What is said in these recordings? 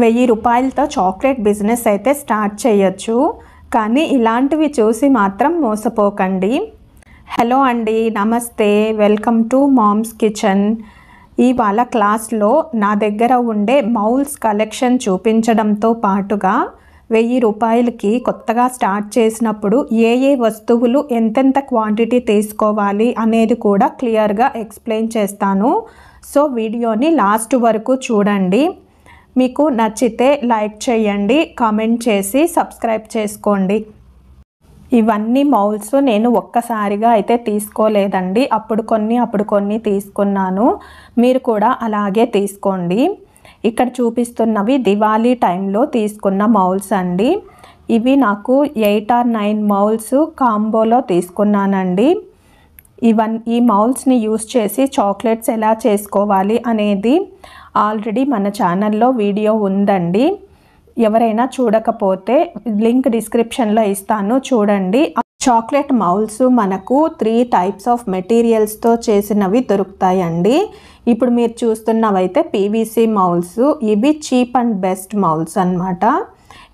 1000 రూపాయలతో chocolate business అయితే start చేయొచ్చు, కానీ ఇలాంటివి చూసి మాత్రం మోసపోకండి. హలో అండి, నమస్తే, వెల్కమ్ టు మామ్స్ కిచెన్. ఇవాళ క్లాస్లో నా దగ్గర ఉండే మౌల్స్ కలెక్షన్ చూపించడంతో పాటుగా 1000 రూపాయలకి కొత్తగా స్టార్ట్ చేసినప్పుడు ఏ వస్తువులు ఎంతెంత క్వాంటిటీ తీసుకోవాలి అనేది కూడా క్లియర్గా ఎక్స్ప్లెయిన్ చేస్తాను. సో వీడియోని లాస్ట్ వరకు చూడండి. మీకు నచ్చితే లైక్ చేయండి, కామెంట్ చేసి సబ్స్క్రైబ్ చేసుకోండి. ఇవన్నీ మౌల్స్ నేను ఒక్కసారిగా అయితే తీసుకోలేదండి, అప్పుడు కొన్ని తీసుకున్నాను. మీరు కూడా అలాగే తీసుకోండి. ఇక్కడ చూపిస్తున్నవి దివాళీ టైంలో తీసుకున్న మౌల్స్ అండి. ఇవి నాకు 8 or 9 మౌల్స్ కాంబోలో తీసుకున్నానండి. ఈ మౌల్స్ని యూస్ చేసి చాక్లెట్స్ ఎలా చేసుకోవాలి అనేది ఆల్రెడీ మన ఛానల్లో వీడియో ఉందండి. ఎవరైనా చూడకపోతే లింక్ డిస్క్రిప్షన్లో ఇస్తాను, చూడండి. చాక్లెట్ మౌల్స్ మనకు 3 టైప్స్ ఆఫ్ మెటీరియల్స్తో చేసినవి దొరుకుతాయండి. ఇప్పుడు మీరు చూస్తున్నవైతే పీవీసీ మౌల్స్. ఇవి చీప్ అండ్ బెస్ట్ మౌల్స్ అన్నమాట.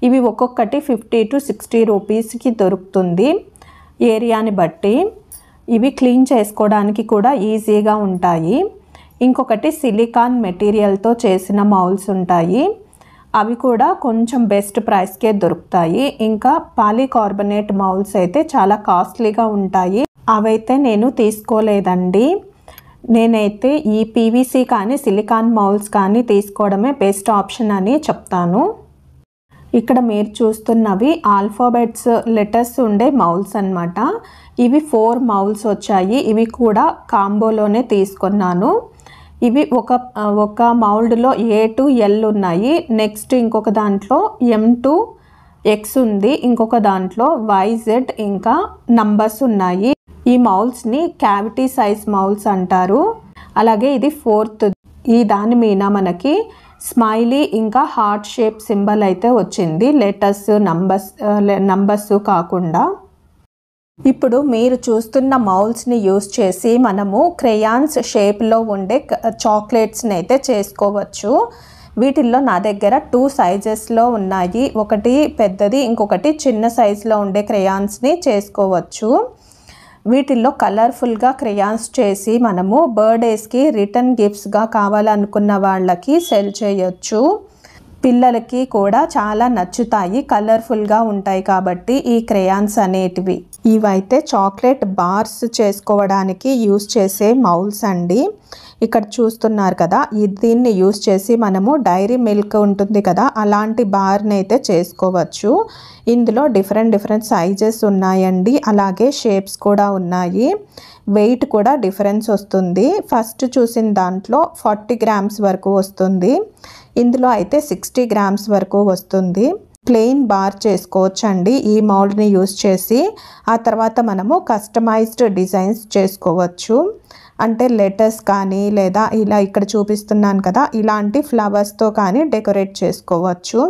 ఇవి ఒక్కొక్కటి 50 to 60 రూపీస్కి దొరుకుతుంది ఏరియాని బట్టి. ఇవి క్లీన్ చేసుకోవడానికి కూడా ఈజీగా ఉంటాయి. ఇంకొకటి సిలికాన్ మెటీరియల్తో చేసిన మౌల్స్ ఉంటాయి, అవి కూడా కొంచెం బెస్ట్ ప్రైస్కే దొరుకుతాయి. ఇంకా పాలీకార్బోనేట్ మౌల్స్ అయితే చాలా కాస్ట్లీగా ఉంటాయి, అవైతే నేను తీసుకోలేదండి. నేనైతే ఈ పీవీసీ కానీ సిలికాన్ మౌల్స్ కానీ తీసుకోవడమే బెస్ట్ ఆప్షన్ అని చెప్తాను. ఇక్కడ మీరు చూస్తున్నవి ఆల్ఫాబెట్స్ లెటర్స్ ఉండే మౌల్స్ అన్నమాట. ఇవి 4 మౌల్స్ వచ్చాయి. ఇవి కూడా కాంబోలోనే తీసుకున్నాను. ఇవి ఒక మౌల్డ్లో A to L ఉన్నాయి. నెక్స్ట్ ఇంకొక దాంట్లో M to X ఉంది. ఇంకొక దాంట్లో YZ ఇంకా నంబర్స్ ఉన్నాయి. ఈ మౌల్స్ని క్యావిటీ సైజ్ మౌల్స్ అంటారు. అలాగే ఇది 4th. ఈ దాని మీద మనకి స్మైలీ ఇంకా హార్ట్ షేప్ సింబల్ అయితే వచ్చింది, లెటర్స్ నంబర్స్ కాకుండా. ఇప్పుడు మీరు చూస్తున్న మౌల్స్ని యూస్ చేసి మనము క్రేయాన్స్ షేప్లో ఉండే చాక్లెట్స్ని అయితే చేసుకోవచ్చు. వీటిల్లో నా దగ్గర 2 సైజెస్లో ఉన్నాయి. ఒకటి పెద్దది, ఇంకొకటి చిన్న సైజులో ఉండే క్రేయాన్స్ని చేసుకోవచ్చు. వీటిల్లో కలర్ఫుల్గా క్రేయాన్స్ చేసి మనము బర్త్డేస్కి రిటర్న్ గిఫ్ట్స్గా కావాలనుకున్న వాళ్ళకి సెల్ చేయొచ్చు. పిల్లలకి కూడా చాలా నచ్చుతాయి, కలర్ఫుల్గా ఉంటాయి కాబట్టి ఈ క్రేయాన్స్ అనేటివి. ఇవైతే చాక్లెట్ బార్స్ చేసుకోవడానికి యూస్ చేసే మౌల్స్ అండి. ఇక్కడ చూస్తున్నారు కదా, దీన్ని యూస్ చేసి మనము డైరీ మిల్క్ ఉంటుంది కదా, అలాంటి బార్ని అయితే చేసుకోవచ్చు. ఇందులో డిఫరెంట్ సైజెస్ ఉన్నాయండి, అలాగే షేప్స్ కూడా ఉన్నాయి. వెయిట్ కూడా డిఫరెన్స్ వస్తుంది. ఫస్ట్ చూసిన దాంట్లో 40 grams వరకు వస్తుంది, ఇందులో అయితే 60 grams వరకు వస్తుంది. ప్లెయిన్ బార్ చేసుకోవచ్చు అండి ఈ మౌల్డ్ని యూస్ చేసి. ఆ తర్వాత మనము కస్టమైజ్డ్ డిజైన్స్ చేసుకోవచ్చు. అంటే లెటర్స్ కానీ లేదా ఇలా ఇక్కడ చూపిస్తున్నాను కదా, ఇలాంటి ఫ్లవర్స్తో కానీ డెకరేట్ చేసుకోవచ్చు.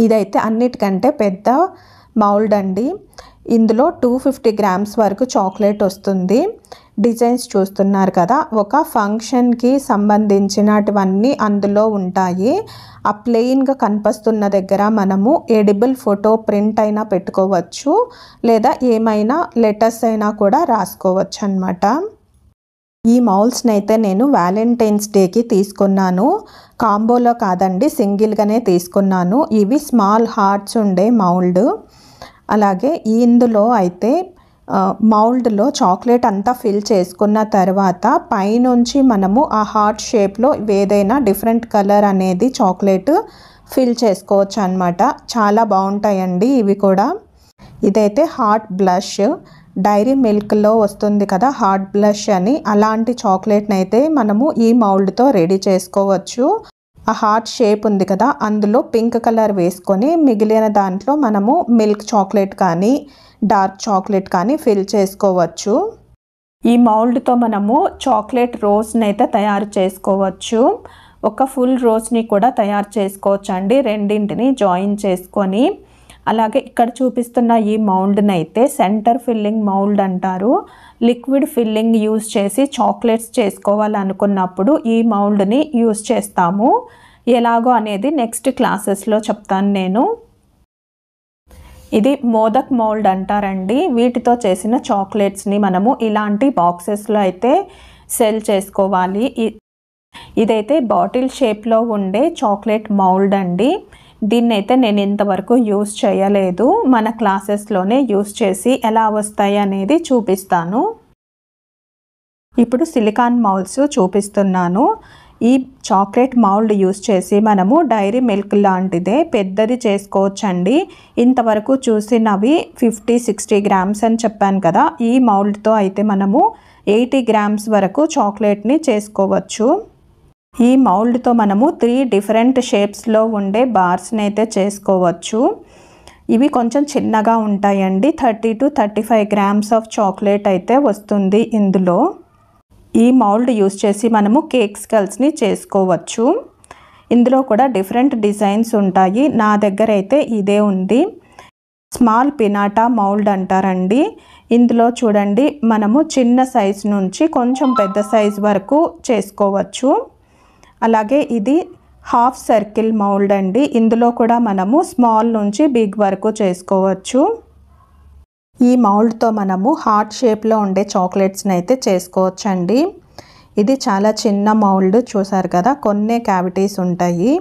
ఇదైతే అన్నిటికంటే పెద్ద మౌల్డ్ అండి. ఇందులో 250 grams వరకు చాక్లెట్ వస్తుంది. డిజైన్స్ చూస్తున్నారు కదా, ఒక ఫంక్షన్కి సంబంధించినటువన్నీ అందులో ఉంటాయి. ఆ ప్లెయిన్గా కనిపిస్తున్న దగ్గర మనము ఎడిబుల్ ఫోటో ప్రింట్ అయినా పెట్టుకోవచ్చు, లేదా ఏమైనా లెటర్స్ అయినా కూడా రాసుకోవచ్చు అన్నమాట. ఈ మౌల్స్ని అయితే నేను వ్యాలంటైన్స్ డేకి తీసుకున్నాను, కాంబోలో కాదండి, సింగిల్గానే తీసుకున్నాను. ఇవి స్మాల్ హార్ట్స్ ఉండే మౌల్డ్. అలాగే ఇందులో అయితే మౌల్డ్లో చాక్లెట్ అంతా ఫిల్ చేసుకున్న తర్వాత పైనుంచి మనము ఆ హార్ట్ షేప్లో ఏదైనా డిఫరెంట్ కలర్ అనేది చాక్లెట్ ఫిల్ చేసుకోవచ్చు అన్నమాట. చాలా బాగుంటాయండి ఇవి కూడా. ఇదైతే హార్ట్ బ్లష్, డైరీ మిల్క్లో వస్తుంది కదా హార్ట్ బ్లష్ అని, అలాంటి చాక్లెట్ని అయితే మనము ఈ మౌల్డ్తో రెడీ చేసుకోవచ్చు. ఆ హార్ట్ షేప్ ఉంది కదా, అందులో పింక్ కలర్ వేసుకొని మిగిలిన దాంట్లో మనము మిల్క్ చాక్లెట్ కానీ డార్క్ చాక్లెట్ కానీ ఫిల్ చేసుకోవచ్చు. ఈ మౌల్డ్తో మనము చాక్లెట్ రోజ్ని అయితే తయారు చేసుకోవచ్చు. ఒక ఫుల్ రోజ్ని కూడా తయారు చేసుకోవచ్చు అండి, రెండింటిని జాయిన్ చేసుకొని. అలాగే ఇక్కడ చూపిస్తున్న ఈ మౌల్డ్ని అయితే సెంటర్ ఫిల్లింగ్ మౌల్డ్ అంటారు. లిక్విడ్ ఫిల్లింగ్ యూస్ చేసి చాక్లెట్స్ చేసుకోవాలనుకున్నప్పుడు ఈ మౌల్డ్ని యూస్ చేస్తాము. ఎలాగో అనేది నెక్స్ట్ క్లాసెస్లో చెప్తాను నేను. ఇది మోదక్ మౌల్డ్ అంటారండి. వీటితో చేసిన చాక్లెట్స్ని మనము ఇలాంటి బాక్సెస్లో అయితే సెల్ చేసుకోవాలి. ఇదైతే బాటిల్ షేప్లో ఉండే చాక్లెట్ మౌల్డ్ అండి. దీన్ని అయితే నేను ఇంతవరకు యూస్ చేయలేదు. మన క్లాసెస్లోనే యూస్ చేసి ఎలా వస్తాయి అనేది చూపిస్తాను. ఇప్పుడు సిలికాన్ మౌల్డ్స్ చూపిస్తున్నాను. ఈ చాక్లెట్ మౌల్డ్ యూస్ చేసి మనము డైరీ మిల్క్ లాంటిదే పెద్దది చేసుకోవచ్చండి. ఇంతవరకు చూసినవి 50-60 గ్రామ్స్ అని చెప్పాను కదా. ఈ మౌల్డ్తో అయితే మనము 80 గ్రామ్స్ వరకు చాక్లెట్ని చేసుకోవచ్చు. ఈ మౌల్డ్తో మనము 3 డిఫరెంట్ షేప్స్లో ఉండే బార్స్ని అయితే చేసుకోవచ్చు. ఇవి కొంచెం చిన్నగా ఉంటాయండి. 30-35 గ్రామ్స్ ఆఫ్ చాక్లెట్ అయితే వస్తుంది ఇందులో. ఈ మౌల్డ్ యూస్ చేసి మనము కేక్ స్కల్స్ని చేసుకోవచ్చు. ఇందులో కూడా డిఫరెంట్ డిజైన్స్ ఉంటాయి. నా దగ్గర అయితే ఇదే ఉంది. స్మాల్ పినాటా మౌల్డ్ అంటారండి. ఇందులో చూడండి మనము చిన్న సైజ్ నుంచి కొంచెం పెద్ద సైజ్ వరకు చేసుకోవచ్చు. అలాగే ఇది హాఫ్ సర్కిల్ మౌల్డ్ అండి. ఇందులో కూడా మనము స్మాల్ నుంచి బిగ్ వరకు చేసుకోవచ్చు. ఈ మౌల్డ్తో మనము హార్ట్ షేప్లో ఉండే చాక్లెట్స్ని అయితే చేసుకోవచ్చండి. ఇది చాలా చిన్న మౌల్డ్, చూసారు కదా, కొన్ని క్యావిటీస్ ఉంటాయి.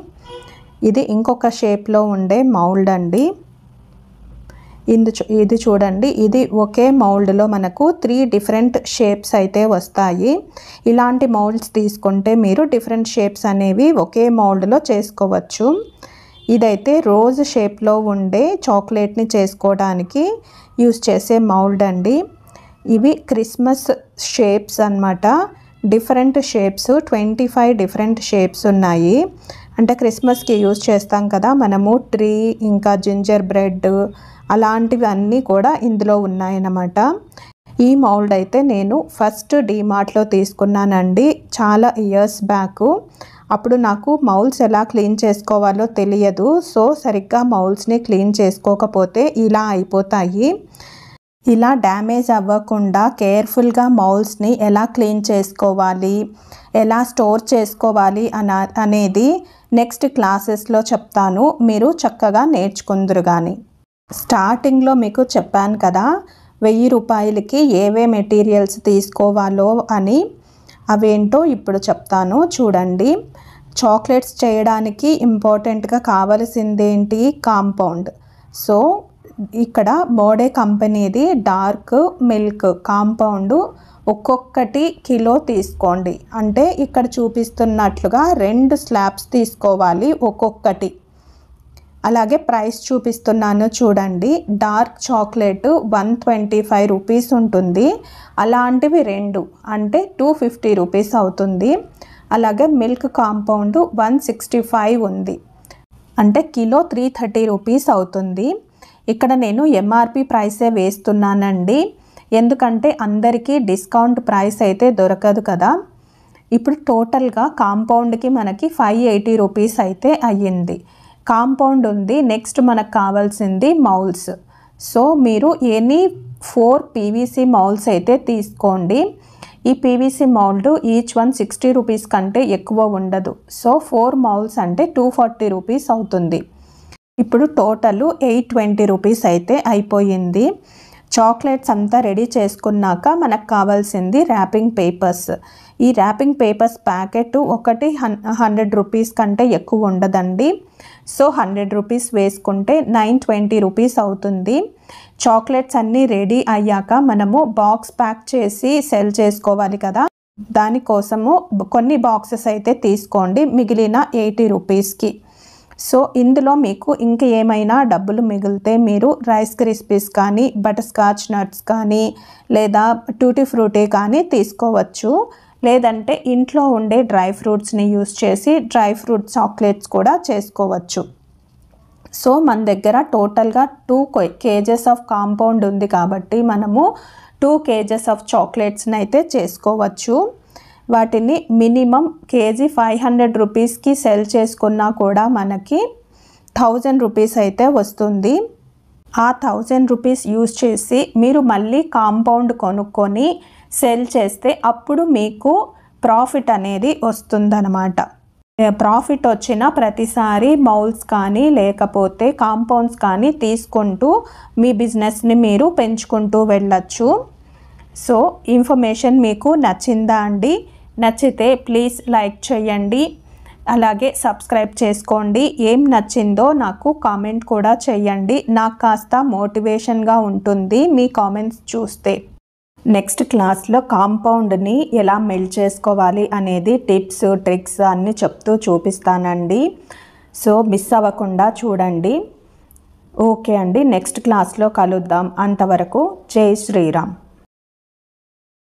ఇది ఇంకొక షేప్లో ఉండే మౌల్డ్ అండి. ఇది చూడండి, ఇది ఒకే మౌల్డ్లో మనకు 3 డిఫరెంట్ షేప్స్ అయితే వస్తాయి. ఇలాంటి మౌల్డ్స్ తీసుకుంటే మీరు డిఫరెంట్ షేప్స్ అనేవి ఒకే మౌల్డ్లో చేసుకోవచ్చు. ఇదైతే రోజ్ షేప్లో ఉండే చాక్లెట్ని చేసుకోవడానికి యూస్ చేసే మౌల్డ్ అండి. ఇవి క్రిస్మస్ షేప్స్ అన్నమాట. డిఫరెంట్ షేప్స్ 25 డిఫరెంట్ షేప్స్ ఉన్నాయి. అంటే క్రిస్మస్కి యూస్ చేస్తాం కదా మనము, ట్రీ ఇంకా జింజర్ బ్రెడ్ అలాంటివి అన్నీ కూడా ఇందులో ఉన్నాయన్నమాట. ఈ మౌల్డ్ అయితే నేను ఫస్ట్ డీమార్ట్లో తీసుకున్నానండి, చాలా ఇయర్స్ బ్యాక్. అప్పుడు నాకు మౌల్డ్స్ ఎలా క్లీన్ చేసుకోవాలో తెలియదు. సో సరిగ్గా మౌల్డ్స్ని క్లీన్ చేసుకోకపోతే ఇలా అయిపోతాయి. ఇలా డ్యామేజ్ అవ్వకుండా కేర్ఫుల్గా మౌల్డ్స్ని ఎలా క్లీన్ చేసుకోవాలి, ఎలా స్టోర్ చేసుకోవాలి అనేది నెక్స్ట్ క్లాసెస్లో చెప్తాను. మీరు చక్కగా నేర్చుకుందురు కానీ. స్టార్టింగ్లో మీకు చెప్పాను కదా 1000 రూపాయలకి ఏవే మెటీరియల్స్ తీసుకోవాలో అని. అవేంటో ఇప్పుడు చెప్తాను చూడండి. చాక్లెట్స్ చేయడానికి ఇంపార్టెంట్గా కావలసిందేంటి? కాంపౌండ్. సో ఇక్కడ మోడే కంపెనీది డార్క్ మిల్క్ కాంపౌండ్ ఒక్కొక్కటి కిలో తీసుకోండి. అంటే ఇక్కడ చూపిస్తున్నట్లుగా 2 స్లాబ్స్ తీసుకోవాలి ఒక్కొక్కటి. అలాగే ప్రైస్ చూపిస్తున్నాను చూడండి. డార్క్ చాక్లెట్ 125 రూపీస్ ఉంటుంది. అలాంటివి 2 అంటే 250 రూపీస్ అవుతుంది. అలాగే మిల్క్ కాంపౌండ్ 165 ఉంది, అంటే కిలో 330 రూపీస్ అవుతుంది. ఇక్కడ నేను ఎంఆర్పి ప్రైసే వేస్తున్నానండి, ఎందుకంటే అందరికీ డిస్కౌంట్ ప్రైస్ అయితే దొరకదు కదా. ఇప్పుడు టోటల్గా కాంపౌండ్కి మనకి 580 రూపీస్ అయితే అయ్యింది. కాంపౌండ్ ఉంది. నెక్స్ట్ మనకు కావాల్సింది మౌల్డ్స్. సో మీరు ఎనీ 4 పీవీసీ మౌల్డ్స్ అయితే తీసుకోండి. ఈ పీవీసీ మౌల్డ్ ఈచ్ 160 రూపీస్ కంటే ఎక్కువ ఉండదు. సో 4 మౌల్డ్స్ అంటే 240 రూపీస్ అవుతుంది. ఇప్పుడు టోటల్ 820 రూపీస్ అయితే అయిపోయింది. చాక్లెట్స్ అంతా రెడీ చేసుకున్నాక మనకు కావాల్సింది ర్యాపింగ్ పేపర్స్. ఈ ర్యాపింగ్ పేపర్స్ ప్యాకెట్ ఒకటి 100 రూపీస్ కంటే ఎక్కువ ఉండదండి. సో 100 రూపీస్ వేసుకుంటే 920 రూపీస్ అవుతుంది. చాక్లెట్స్ అన్నీ రెడీ అయ్యాక మనము బాక్స్ ప్యాక్ చేసి సెల్ చేసుకోవాలి కదా. దానికోసము కొన్ని బాక్సెస్ అయితే తీసుకోండి మిగిలిన 80 రూపీస్కి. సో ఇందులో మీకు ఇంక ఏమైనా డబ్బులు మిగిలితే మీరు రైస్ క్రిస్పీస్ కానీ, బటర్ స్కాచ్ నట్స్ కానీ, లేదా టూటీ ఫ్రూటీ కానీ తీసుకోవచ్చు. లేదంటే ఇంట్లో ఉండే డ్రై ఫ్రూట్స్ని యూస్ చేసి డ్రై ఫ్రూట్ చాక్లెట్స్ కూడా చేసుకోవచ్చు. సో మన దగ్గర టోటల్గా 2 kgs ఆఫ్ కాంపౌండ్ ఉంది కాబట్టి మనము 2 kgs ఆఫ్ చాక్లెట్స్ని అయితే చేసుకోవచ్చు. వాటిని మినిమం కేజీ 500 రూపీస్కి సెల్ చేసుకున్నా కూడా మనకి 1000 రూపీస్ అయితే వస్తుంది. ఆ 1000 రూపీస్ యూజ్ చేసి మీరు మళ్ళీ కాంపౌండ్ కొనుక్కొని సెల్ చేస్తే అప్పుడు మీకు ప్రాఫిట్ అనేది వస్తుందన్నమాట. ప్రాఫిట్ వచ్చిన ప్రతిసారి మౌల్స్ కానీ లేకపోతే కాంపౌండ్స్ కానీ తీసుకుంటూ మీ బిజినెస్ని మీరు పెంచుకుంటూ వెళ్ళచ్చు. సో ఇన్ఫర్మేషన్ మీకు నచ్చిందా అండి? నచ్చితే ప్లీజ్ లైక్ చేయండి, అలాగే సబ్స్క్రైబ్ చేసుకోండి. ఏం నచ్చిందో నాకు కామెంట్ కూడా చేయండి. నాకు కాస్త మోటివేషన్గా ఉంటుంది మీ కామెంట్స్ చూస్తే. నెక్స్ట్ క్లాస్లో కాంపౌండ్ని ఎలా మెల్ట్ చేసుకోవాలి అనేది టిప్స్ ట్రిక్స్ అన్నీ చెప్తూ చూపిస్తానండి. సో మిస్ అవ్వకుండా చూడండి. ఓకే అండి, నెక్స్ట్ క్లాస్లో కలుద్దాం. అంతవరకు జై శ్రీరామ్.